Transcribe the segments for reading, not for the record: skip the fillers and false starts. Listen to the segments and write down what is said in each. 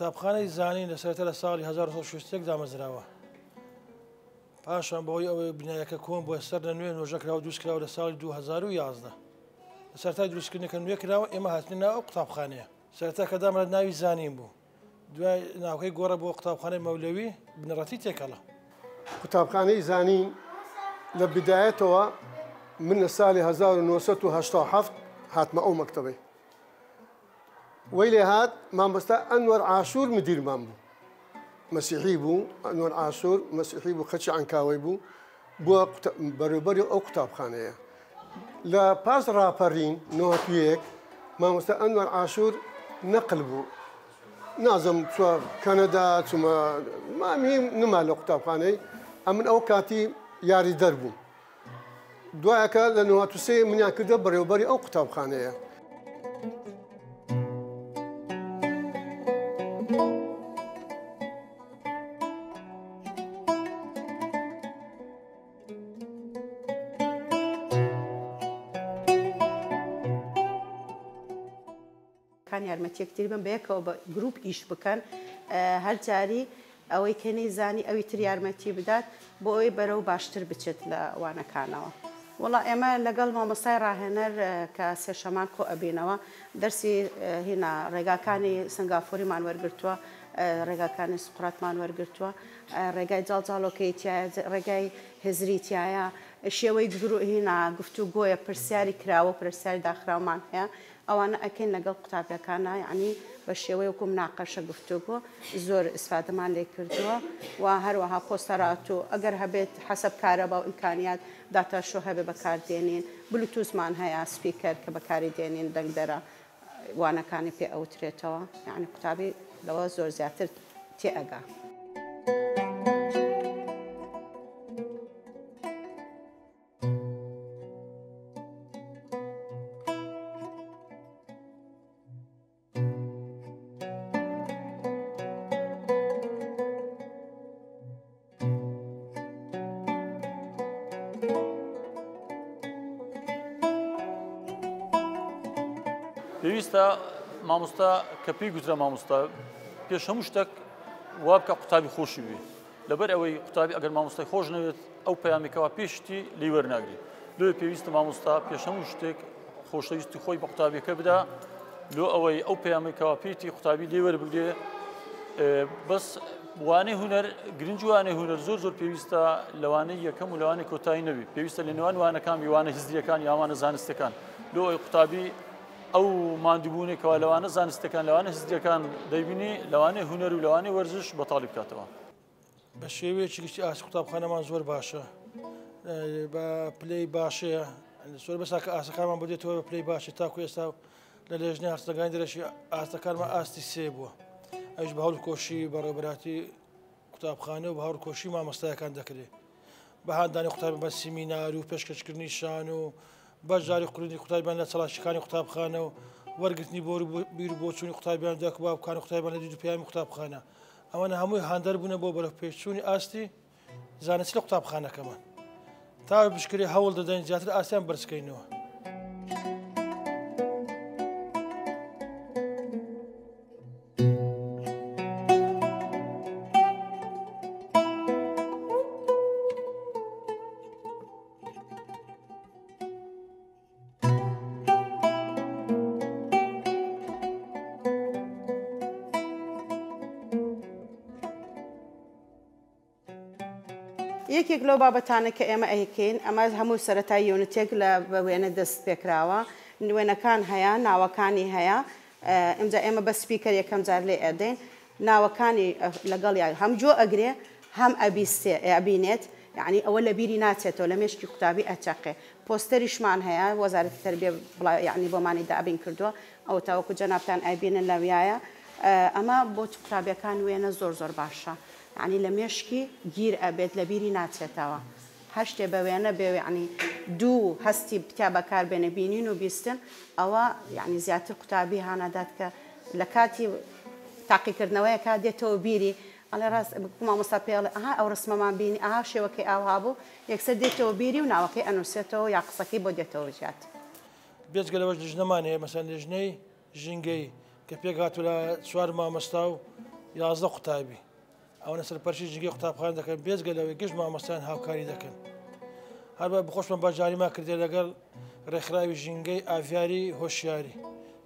قوتابخانەی زانین لەسەرەتا لە ساڵی 1960 دامەزراوە. پاشان بەهۆی ئەوەی بنایەکە کۆن بووە سەر لە نوێ نۆژەکراوە دروستکراوە لە ساڵی 2011. لە سەرەتای دروستکردنەکە نوێ کراوە ئێمە هاتنە ناو قوتابخانەیە. سەرەتا کە دامەرە ناوی زانین بوو. دوای ناوکەی گۆڕە بۆ قوتابخانەی مەولەوی بنەڕەتی تێکەڵە. قوتابخانەی زانین لە بدایەتەوە من لە ساڵی 1987 هاتمە ئەو مەکتەبەی. وەی لێ هات مامۆستا ئەنوەر عاشور مدیرمان بوو. مەسیحی بوو، ئەنوەر عاشور مەسیحی بوو، خەچی عەنکاوەی بوو، بووە بەروبەری ئەو قوتابخانەیە. لە پاس ڕاپەڕین 91 مامۆستا ئەنوەر عاشور نەقل بوو. نازم چوە کەنەدا چوومە مامی نما لە قوتابخانەی ئەمن ئەو کاتی یاری دەربوو. دوایەکە لە 93 منیان کردە بەڕێوەبەری ئەو قوتابخانەیە. یارمەتیەکتری بن بەیەکەوە بە گروپ ئیش بکەن هەر جاری ئەوەی کەنەی زانی ئەوی تر یارمەتی بدات بۆ ئەوەی بەرەو باشتر بچێت لە وانەکانەوە. وڵا ئێمە لەگەڵ مامۆستای ڕاهێنەر کە سێشەمان کۆ ئەبینەوە دەرسی هینا ڕێگاکانی سنگافۆریمان وەرگرتووە، ڕێگاکانی سقڕاتمان وەرگرتووە، ڕێگای جاڵجاڵۆکەیتیایە، ڕێگای هێزریتیایە، شێوەی هینا گفتوگۆیە پرسیاری کراوە و پرسیاری داخراومان هەیە. ئەوانە ئەکەین لەگەڵ قوتابیەکانە یعنی بە شێوەیە وەکو مناقەشە گفتوگۆ زۆر ئیسفادەمان لێ کردووە و هەروەها پۆستەرات و ئەگەر هەبێت حەسەب کارەبا و ئیمکانیات داتاشۆ هەبێ بەکاردێنین، بلوتوزمان هەیە سپیکەر کە بەکاری دێنین دەنگدەرە وانەکانی پێ ئەوترێتەوە، یعنی قوتابی لەوە زۆر زیاتر تێئەگا. پێویستە مامۆستا کە پێی گوترە مامۆستا پێش هەموو شتێک وا بکە قوتابی خۆشی بێ. لەبەر ئەوەی قوتابی ئەگەر مامۆستای خۆش نەوێت ئەو پەیامێکەوە پێشتی لێی وەرناگری. لێ پێویستە مامۆستا پێش هەموو شتێک خۆشەویستی خۆی بە قوتابیەکە بدا، لۆ ئەوەی ئەو پەیامێکەوە پێیتی قوتابی لێ وەربگرێ. بەس وانەی هونەر گرنج وانەی هونەر زۆر زۆر پێویستە لەوانەی یەکەم و لەوانەی کۆتایی نەبێت. پێویستە لە نێوان وانەکان وانە هزریەکان یاوانە زانستەکان لۆ ئەوەی قوتابی ئەو ماندووبوونێکەوە لەوانە زانستەکان لەوانە هزریەکان دەیبینی لەوانەی هونەر و لەوانەی وەرزش بەتاڵی بکاتەوە. بە شێوەیەکی گشتی ئاسی قوتابخانەمان زۆر باشە، بە پلەی باشەیە، زۆر بەسا کە ئاسەکانمان بۆدێتەوە بە پلەی باشە تاکو ئێستا لە لێژنەی هەستەکانی دەرەشی ئاستەکانمان ئاستی سێ بووە. ئەوش بە هەوڵکۆشی بەڕێوەبەراتی قوتابخانە و بە هەوڵکۆشی مامۆستایەکان دەکرێت. بە هاندانی قوتابی بە سیمینار و پێشکەشکردنی شان و بەشداری قوڵی قوتابیان لە چەڵاشەکانی قوتابخانە و وەرگرتنی بۆ بیر و بۆچوونی قوتابیان دەکبابکان و قوتابیان لە دوو پێیامی قوتابخانە. ئەوانە هەمووی هاندەر بوونە بۆ بەرەو پێچوونی ئاستی زانستی لە قوتابخانەکەمان. تا بشکری هەوڵ دەدەین زیاتر ئاسیان بەرزکەینەوە. یەکێک لەو بابەتانە کە ئێمە ئەیکەین ئەمە هەموو سەرەتای یونتێک لە بە وێنە دەست پێکراوە، وێنەکان هەیە، ناوەکانی هەیە. ئەمجا ئێمە بە سپیکەر یەکەم جار لێ ئەدەین ناوەکانی لەگەڵ هەم جۆ ئەگرێ هەم ئەبینێت، یعنی ئەوە لە بیری ناچێتەوە لە مێشکی قوتابی ئەچەقێ. پۆستەریشمان هەیە وەزارەتی تەربیە یعنی بۆمانی دابین کردووە، ئەو تاوەکو جەنابتان ئەبینن لەویایە. ئەمە بۆ قوتابیەکان وێنە زۆر زۆر باشە، یعنی لە مێشکی گیر ئەبێت لە بیری ناچێتەوە. هەشتێ بە وێنە بێ یعنی دوو هەستی بتیا بەکار بێنە بینین و بیستن، ئەوە یعنی زیاتر قوتابی هانەدات کە لە کاتی تاقیکردنەوەیە کا دێتەوە بیری ئەڵێ ڕاست مامۆستا پێڵێ ئەها ئەو ڕسمەمان بینی ئاها شێوەکەی ئاوا بوو، یەکسەر دێتەوە بیری و ناوەکەی ئەنووسێتەوە یا قسەکەی بۆ دێتەوە ژات. بێجگە لەوەش لیژنەمان هەیە، مەسەن لیژنەی ژینگەی کە پێک هاتوو لە 4 مامۆستا و 11 قوتابی ئەوە سەرپەرشی ژینگەی قوتابخانە دەکەن بێزگە لەوەی گشت مامۆستایان هاوکاری دەکەن هەر بە بخۆشمە بەجاریما کردێ لەگەڵ ڕێکخراوی ژینگەی ئاڤیاری هۆشیاری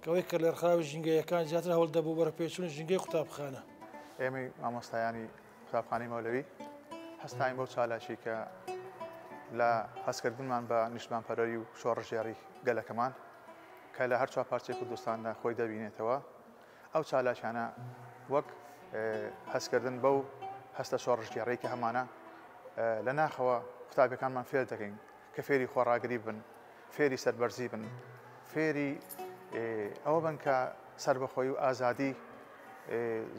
کەوەی کە لە ڕێکخراوی ژینگەیەکان زیاتر هەوڵ دەبوو بەرەپێچوونی ژینگەی قوتابخانە ئێمەی مامۆستایانی قوتابخانەی مەولەوی هەستاین بەو چالاکی کە لە هەستکردنمان بە نیشتمانپەروەری و شۆڕژێڕی گەلەکەمان کە لە هەر چوارپارچەی کوردستاندا خۆی دەبینێتەوە ئەو چالاکیانە وەک هەستکردن بەو هەستە شۆڕژگێڕی کە هەمانە لە ناخەوە قوتابەکانمان فێر دەکەین کە فێری خۆڕاگری بن فێری سەربەرزی بن فێری ئەوە بن کە سربەخۆی و ئازادی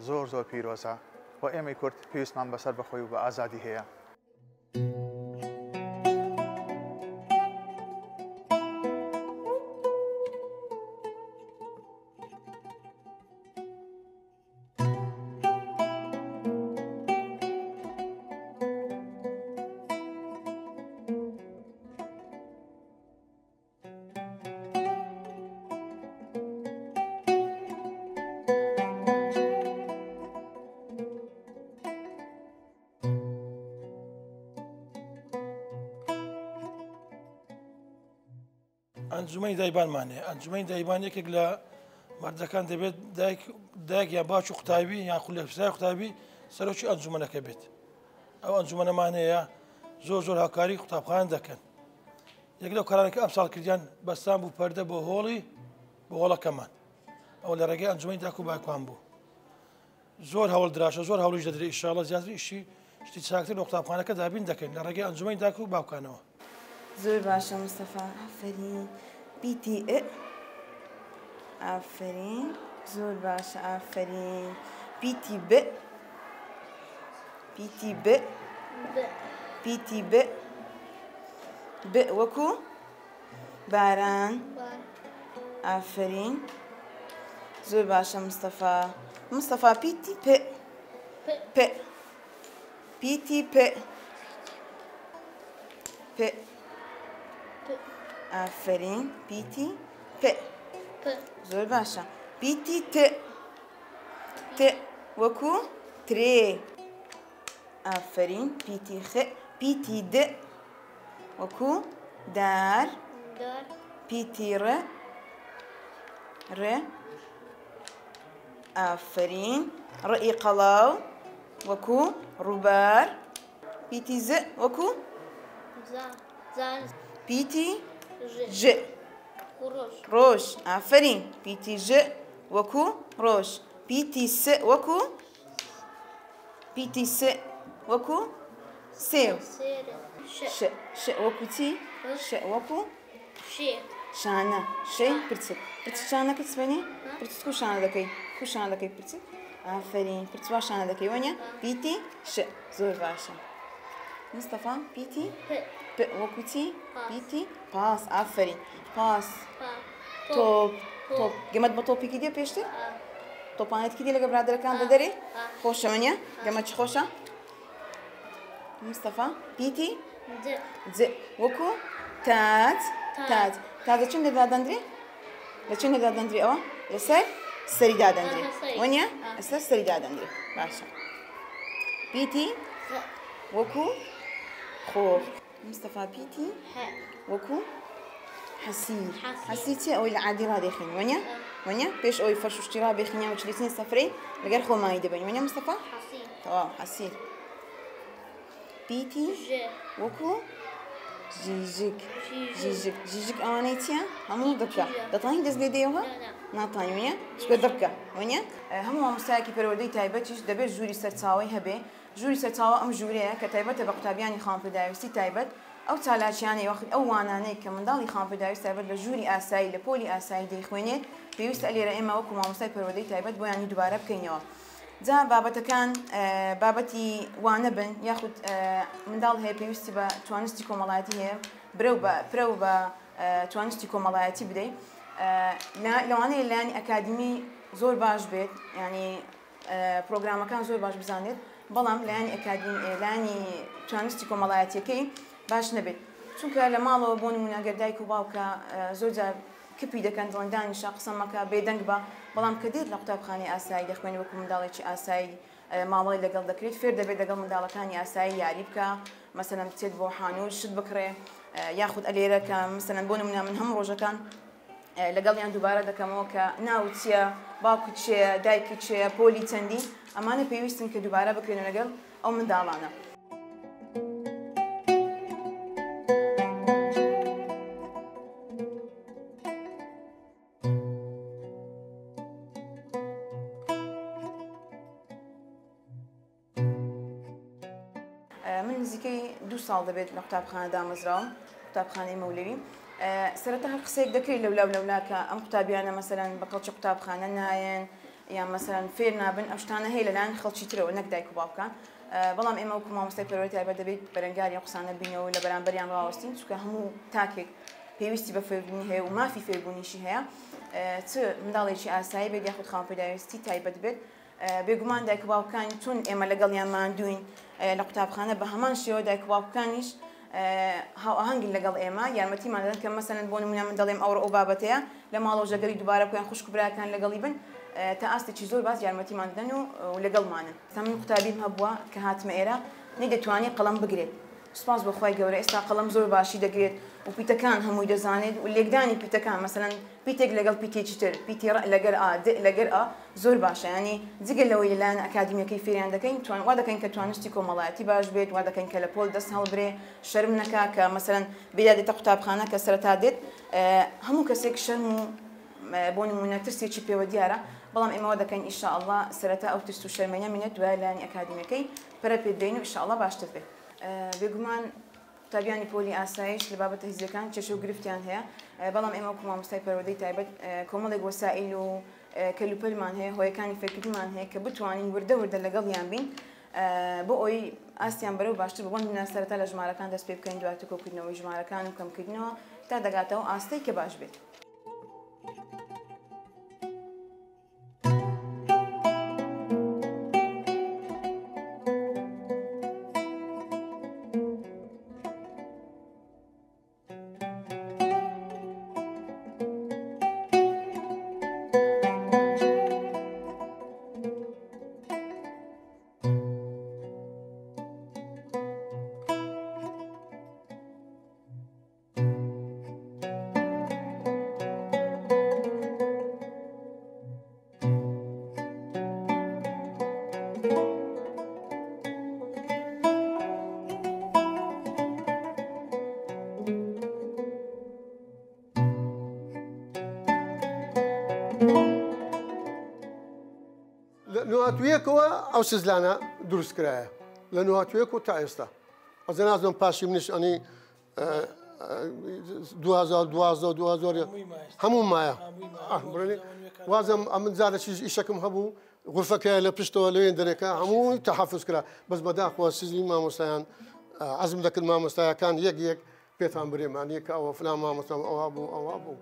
زۆر زۆر پیرۆزە و ئێمەی کورد پێویستمان بە سربەخۆی و بە ئازادی هەیە. ئەنجومەی دایبانمانەیە ئەنجومەی دایبان یەکێک لە مردەکان دەبێت دایک یان باش و قوتابی یان خولەپسای قوتابی سەرۆکی ئەنجومەنەکە بێت ئەو ئەنجومەنەمانەیە زۆر زۆر هاوکاری قوتابخانە دەکەن یەک لەو کارانێکە ئەم ساڵ کردیان بەستان بوو پەردە بۆ هۆڵەکەمان ئەو لە ڕێگەی ئەنجومەی داک و باکوان بوو زۆر هەوڵ دراشە زۆر هەوڵیش دەدرێت ئینشاڵڵا زیاتر ئیشی شتی چاکتر لە قوتابخانەکە دابین دەکەین لە ڕێگەی ئەنجومەی داک و باوکانەوە زۆر باشە مستەفا ئافرین بیتی ئافرین زۆر باشە ئافرین بیتی ب وەکو باران ئافرین زۆر باشە مستەفا پیتی پیتی ئافرین پیتی زۆر باشە پیتی وەکو ترێ ئافرین پیتی د وەکو دار پیتی ڕ ئافرین ڕئی قەڵاو وەکو ڕووبار پیتی ز وەکو پیتی ژ ڕۆژ ئافرین پیتی ژ وەکو ڕۆژ پیتی س وەکو سێو ش وەکو چی ش وەکو شانە شەی پرچت شانەکەت سبێنی پرچت کو شانە دەکەی کو شانە دەکەی پرچت ئافرین پرچوا شانە دەکەی وەنیە پیتی ش زۆر باشە مستەفا پیتی وەکو چی پیتی پاس ئافرین پاس تۆپ گەمەت بە تۆپێکی دێ پێشتر تۆپانێتکی دێ لەگە برادەرەکان بە دەرێ خۆشە وەنیە گەمە چی خۆشە مستەفا پیتی ج وەکو تاج چند دادەندرێ لە چند دادەندرێ ئەوە لەسەر سەری دادەندرێ وەنیە لەسەر سەری دادەندرێ باشە پیتی وەکو خۆ مستەفا پیتی وەکو حەسیر چێ ئەوەی لە عادی ڕادێخین وەنیە پێش ئەوەی فەرش و شتی ڕابێخینیا و چلیسنی سەفرەی لەگەر خۆمایی دەبین وەنیە مستەفا تەواو حەسیر پیتی وەکو ژیژک ئەوانەی چیە هەموو دەکە دەتوانین دەست لێ دێەوە ناتوانانی وەنیە چکە دەبکە وەنیە هەموو مامۆستایەکی پەروەردەی تایبەتیش دەبێت ژووری سەرچاوی هەبێ ژووری سەرچاوە ئەم ژوورەیە کە تایبەتە بە قوتابیانی خانپێداویستی تایبەت ئەو چالاکیانەی وەخت ئەو وانانەی کە منداڵی خانپێداویست تایبەت لە ژووری ئاسایی لە پۆلی ئاسایی دەیخوێنێت پێویستە لێرە ئێمە وەکو مامۆستای پەروەردەی تایبەت بۆیانی دووبارە بکەینەوە جا بابەتەکان بابەتی وانە بن یاخود منداڵ هەیە پێویستی بە توانستی کۆمەڵایەتی هەیە برە و بە توانستی کۆمەڵایەتی بدەیت لەوانەیە لایانی ئەکادمی زۆر باش بێت ینی پرۆگرامەکان زۆر باش بزانێت بەڵام لایانی ئەکادمی لایانی توانستی کۆمەڵایەتیەکەی باش نەبێت چونکە لە ماڵەوە بۆ نمونە گەر دایک و باوکە زۆر جار کپی دەکەن دڵێن دانیشە قسە مەکە بێدەنگ بە بەڵام کە دێت لە قوتابخانەی ئاسایی دەخوێنی وەکو منداڵێکی ئاسایی ماڵی لەگەڵ دەکرێت فێر دەبێت لەگەڵ منداڵەکانی ئاسایی یاری بکە مەسەلەن بچێت بۆ حانوت شت بکڕێ یاخود ئەلێرە کە مەسەلەن بۆ نمونە من هەموو ڕۆژەکان لەگەڵیان دووبارە دەکەمەوە کە ناوت چییە باوکت چییە دایکی چییە پۆلی چەندی ئەمانە پێویستن کە دووبارە بکرێن لەگەڵ ئەو منداڵانە. من نزیکەی 2 ساڵ دەبێت لە قوتابخانە دامەزراوم قوتابخانەی مەولەوی سەرەتا هەر قسەیەک دەکرێت لەولا کە ئەم قوتابیانە مەسەلەن بە قەڵکی قوتابخانە نایەن یان مەسەلەن فێر نابن ئەو شتانە هەیە لەلایەن خەڵکی ترەوە نەک دایک و باوکان بەڵام ئێمە وەکو مامۆستای پەروەردی تایبەت دەبێت بەرەنگاری ئەو قسانە بینەوە لە بەرامبەریان ڕاوەستین چونکە هەموو تاکێک پێویستی بە فێربوونی هەیە و مافی فێربوونیشی هەیە چ منداڵێکی ئاسایی بێت یاخود خاوەنپێداویستی تایبەت بێت بێگومان دایک و باوکانی چون ئێمە لەگەڵیان ماندوین لە قوتابخانە بە هەمان شێوە دایک و باوکانیش هاوئاهەنگن لەگەڵ ئێمە یارمەتیمان دەدەن کە مەسەلەن بۆ نمونە من دەڵێم ئەوڕۆ ئەو بابەتەیە لە ماڵەوە ژەگەری دووبارە بکەن خوشک و براکان لەگەڵی بن تا ئاستێکی زۆر باس یارمەتیمان دەدەن و لەگەڵمانن تا من قوتابیم هەبووە کە هاتمە ئێرە نەیدەتوانێت قەڵەم بگرێت سوپاس بەخوای گەورە ئێستا قەڵەم زۆر باشی دەگرێت و پیتەکان هەمووی دەزانێت و لێکدانی پیتەکان مەسەلەن پیتێک لەگەڵ پیتێکی تر پیتی لەگەر لەگەر زۆر باشە ینی جگە لەوەی لەلایەن ئەکادمیەکەی فێریان دەکەین وا دەکەین کە توانستی کۆمەڵایەتی باش بێت وا دەکەین کە لە پۆل دەست هەڵبرێ شەرم نەکا کە مەسەلەن بێدا دێتە قوتابخانە کە سەرەتا دێت هەموو کەسێک شەرم و بۆ نمونە ترسێکی پێوە دیارە بەڵام ئێمەوە دەکەین ئینشاءالله سەرەتا ئەو ترس و شەرمەیە منێت دوای لایەنی ئەکادمیەکەی پەرە پێ بدەین و ئینشاءالله باشتر بێت بێگومان قوتابیانی پۆلی ئاسایش لە بابەتە هیزەکان کێشە و گرفتیان هەیە بەڵام ئێمە وەکو مامۆستای پەروەردەی تایبەت کۆمەڵێک وەسائیل و کەلوپەلمان هەیە هۆیەکانی فێرکردنمان هەیە کە بتوانین وردە لەگەڵیان بین بۆ ئەوی ئاستیان بەرەو باشتر ببن سەرەتا لە ژمارەکان دەست پێ بکەین دواتر کۆکردنەوەی ژمارەکان و کەمکردنەوە تا دەگاتەوە ئاستەی کە باش بێت. نواتویەکەوە ئەو سزلانە دروست کرایە لە نواتویەک و تا ئێستا ئەزە نازم پاشی منیش ئەنی 2012 هەموو مایە وازم ئەمن زارێکی ئیشەکەم هەبوو غورفەکە لە پشتەوە لەوێن دەرێکە هەمووی تەحەفوز کرا بەس بەداخوا سزلی مامۆستایان عەزم دەکرد مامۆستایەکان یەک پێتان برێمانیە کە ئەوە فلان مامۆستا ئەوە بوو ئەوە بوو